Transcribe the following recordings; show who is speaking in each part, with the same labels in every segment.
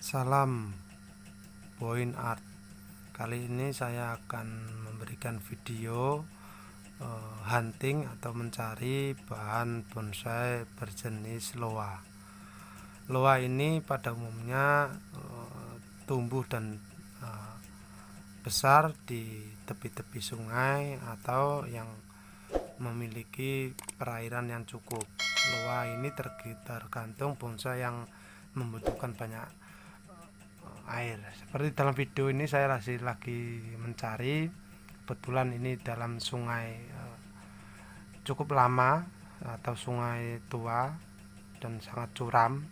Speaker 1: Salam Point Art. Kali ini saya akan memberikan video hunting atau mencari bahan bonsai berjenis loa. Loa ini pada umumnya tumbuh dan besar di tepi-tepi sungai atau yang memiliki perairan yang cukup. Loa ini tergantung bonsai yang membutuhkan banyak air. Seperti dalam video ini saya lagi mencari, kebetulan ini dalam sungai cukup lama atau sungai tua dan sangat curam.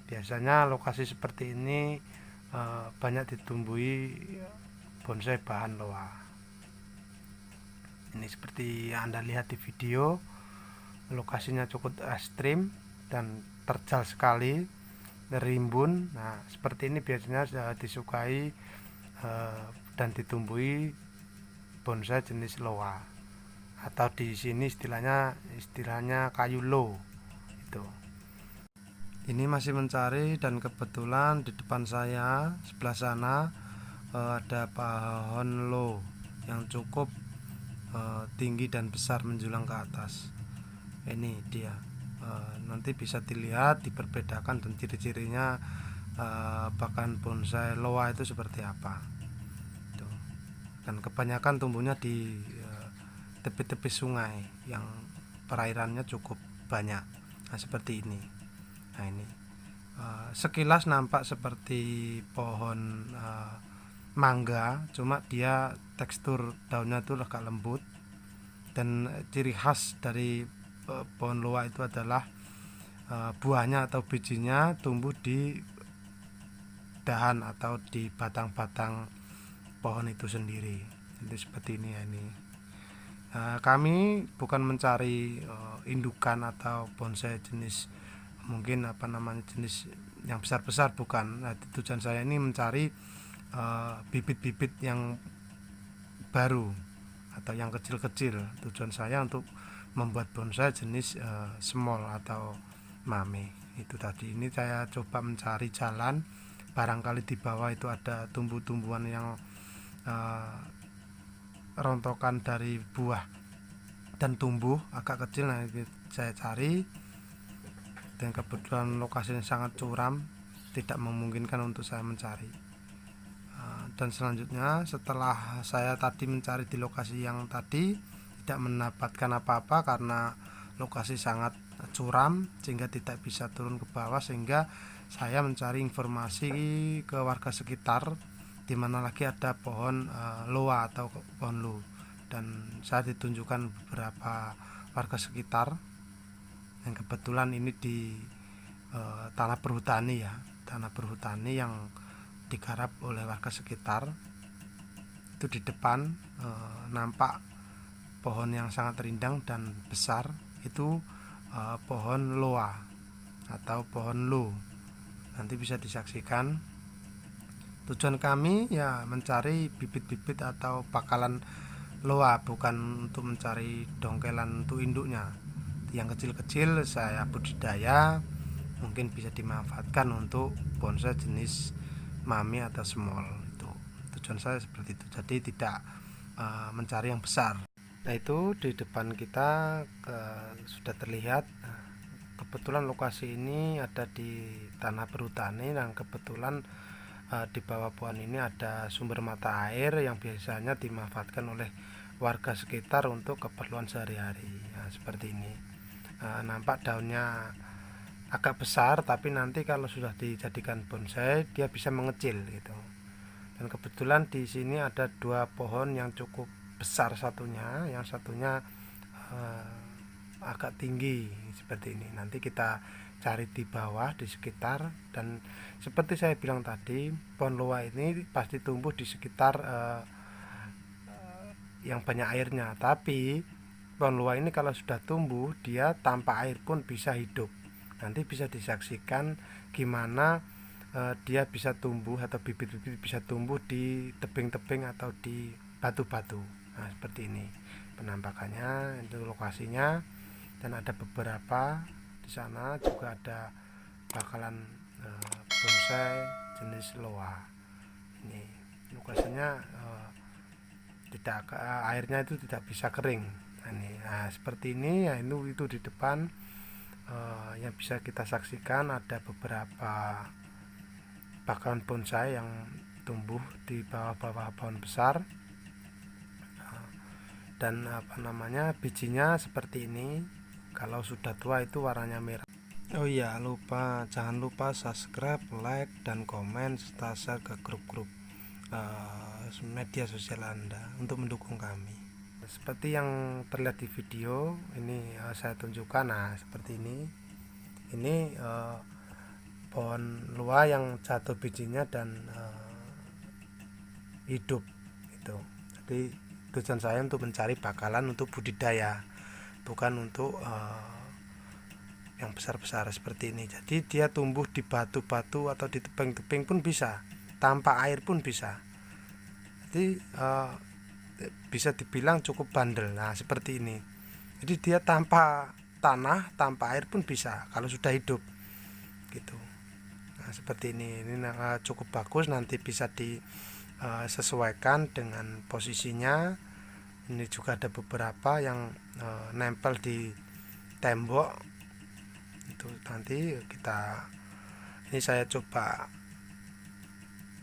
Speaker 1: Biasanya lokasi seperti ini banyak ditumbuhi bonsai bahan loa. Ini seperti yang Anda lihat di video, lokasinya cukup ekstrim dan terjal sekali, rimbun. Nah, seperti ini biasanya disukai dan ditumbuhi bonsai jenis loa, atau di sini istilahnya kayu lo. Itu. Ini masih mencari dan kebetulan di depan saya sebelah sana ada pohon lo yang cukup tinggi dan besar menjulang ke atas. Ini dia. Nanti bisa dilihat, diperbedakan dan ciri-cirinya bahkan bonsai loa itu seperti apa. Tuh. Dan kebanyakan tumbuhnya di tepi-tepi sungai yang perairannya cukup banyak. Nah, seperti ini. Nah, ini sekilas nampak seperti pohon mangga, cuma dia tekstur daunnya itu agak lembut. Dan ciri khas dari pohon loa itu adalah buahnya atau bijinya tumbuh di dahan atau di batang-batang pohon itu sendiri. Jadi seperti ini ya ini. Kami bukan mencari indukan atau bonsai jenis mungkin jenis yang besar-besar, bukan. Nah, tujuan saya ini mencari bibit-bibit yang baru atau yang kecil-kecil. Tujuan saya untuk membuat bonsai jenis small atau mame. Itu tadi. Ini saya coba mencari jalan, barangkali di bawah itu ada tumbuh-tumbuhan yang rontokan dari buah dan tumbuh agak kecil. Nah, saya cari, dan kebetulan lokasinya sangat curam, tidak memungkinkan untuk saya mencari. Dan selanjutnya setelah saya tadi mencari di lokasi yang tadi, tidak mendapatkan apa-apa karena lokasi sangat curam sehingga tidak bisa turun ke bawah, sehingga saya mencari informasi ke warga sekitar di mana lagi ada pohon loa atau pohon lo, dan saya ditunjukkan beberapa warga sekitar yang kebetulan ini di tanah perhutani yang digarap oleh warga sekitar. Itu di depan nampak pohon yang sangat rindang dan besar, itu pohon loa atau pohon lo. Nanti bisa disaksikan. Tujuan kami ya mencari bibit-bibit atau bakalan loa, bukan untuk mencari dongkelan untuk induknya. Yang kecil-kecil saya budidaya, mungkin bisa dimanfaatkan untuk bonsai jenis mami atau small. Itu tujuan saya seperti itu. Jadi tidak mencari yang besar. Nah, itu di depan kita sudah terlihat. Kebetulan lokasi ini ada di tanah perhutani, dan kebetulan di bawah pohon ini ada sumber mata air yang biasanya dimanfaatkan oleh warga sekitar untuk keperluan sehari-hari. Nah, seperti ini. Nampak daunnya agak besar, tapi nanti kalau sudah dijadikan bonsai dia bisa mengecil gitu. Dan kebetulan di sini ada dua pohon yang cukup besar, yang satunya agak tinggi seperti ini. Nanti kita cari di bawah di sekitar, dan seperti saya bilang tadi, pohon loa ini pasti tumbuh di sekitar yang banyak airnya. Tapi pohon loa ini kalau sudah tumbuh, dia tanpa air pun bisa hidup. Nanti bisa disaksikan gimana dia bisa tumbuh atau bibit-bibit bisa tumbuh di tebing-tebing atau di batu-batu. Nah, seperti ini penampakannya, itu lokasinya. Dan ada beberapa di sana juga ada bakalan bonsai jenis loa. Ini lokasinya tidak airnya itu tidak bisa kering. Nah, seperti ini ya, itu di depan yang bisa kita saksikan ada beberapa bakalan bonsai yang tumbuh di bawah-bawah pohon besar, dan bijinya seperti ini. Kalau sudah tua itu warnanya merah. Oh iya, jangan lupa subscribe, like, dan komen serta share ke grup-grup media sosial Anda untuk mendukung kami. Seperti yang terlihat di video ini, saya tunjukkan. Nah, seperti ini pohon luar yang jatuh bijinya dan hidup itu. Jadi tujuan saya untuk mencari bakalan untuk budidaya, bukan untuk yang besar-besar seperti ini. Jadi dia tumbuh di batu-batu atau di tebing-tebing pun bisa, tanpa air pun bisa. Jadi bisa dibilang cukup bandel. Nah, seperti ini. Jadi dia tanpa tanah, tanpa air pun bisa kalau sudah hidup gitu. Nah, seperti ini cukup bagus. Nanti bisa disesuaikan dengan posisinya. Ini juga ada beberapa yang nempel di tembok. Itu nanti ini saya coba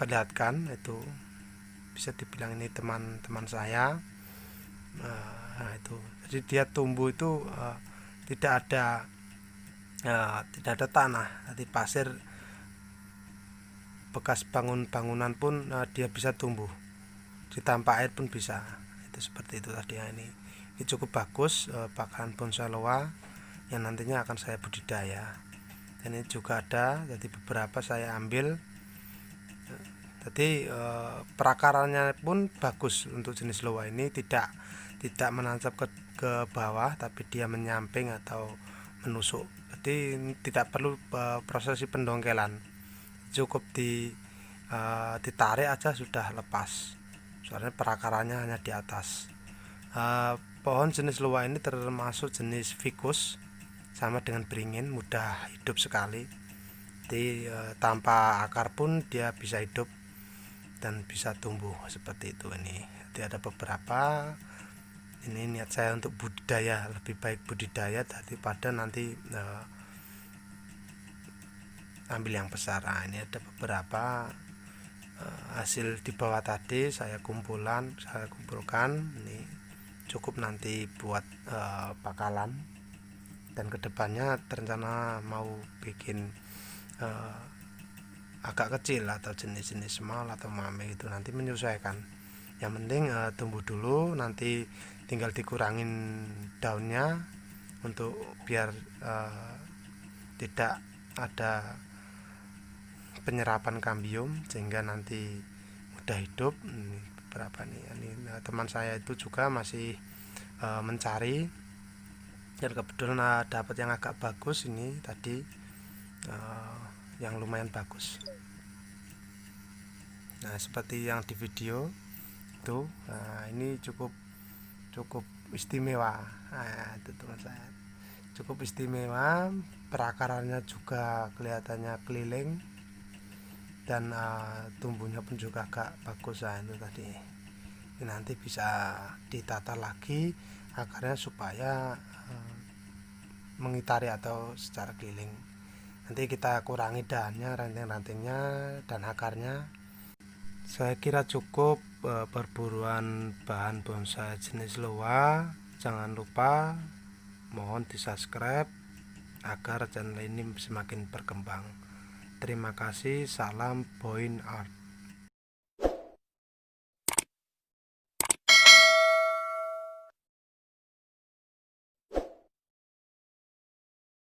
Speaker 1: perlihatkan. Itu bisa dibilang ini teman-teman saya. Nah, itu jadi dia tumbuh itu tidak ada tanah, nanti pasir bekas bangunan pun dia bisa tumbuh, di tanpa air pun bisa. Itu seperti itu tadi ya. Ini cukup bagus bakalan bonsai loa yang nantinya akan saya budidaya. Dan ini juga ada, jadi beberapa saya ambil. Jadi perakarannya pun bagus untuk jenis loa ini, tidak menancap ke bawah, tapi dia menyamping atau menusuk. Jadi tidak perlu prosesi pendongkelan, cukup ditarik aja sudah lepas. Soalnya perakarannya hanya di atas. Pohon jenis loa ini termasuk jenis ficus, sama dengan beringin, mudah hidup sekali. Jadi tanpa akar pun dia bisa hidup dan bisa tumbuh seperti itu. Jadi ada beberapa. Ini niat saya untuk budidaya, lebih baik budidaya daripada nanti ambil yang besar. Nah, ini ada beberapa hasil di bawah tadi saya kumpulkan. Ini cukup nanti buat bakalan, dan kedepannya terencana mau bikin agak kecil atau jenis-jenis small atau mame, itu nanti menyesuaikan. Yang penting tumbuh dulu, nanti tinggal dikurangin daunnya untuk biar tidak ada penyerapan kambium, sehingga nanti mudah hidup. Ini beberapa teman saya itu juga masih mencari, dan kebetulan dapat yang agak bagus ini tadi, yang lumayan bagus. Nah, seperti yang di video itu, ini cukup istimewa. Nah, itu teman saya, cukup istimewa. Perakarannya juga kelihatannya keliling, dan tumbuhnya pun juga agak bagus. Nah, itu tadi. Ini nanti bisa ditata lagi akarnya supaya mengitari atau secara keliling. Nanti kita kurangi dahannya, ranting-rantingnya, dan akarnya. Saya kira cukup perburuan bahan bonsai jenis loa. Jangan lupa mohon di subscribe agar channel ini semakin berkembang. Terima kasih. Salam Point Art.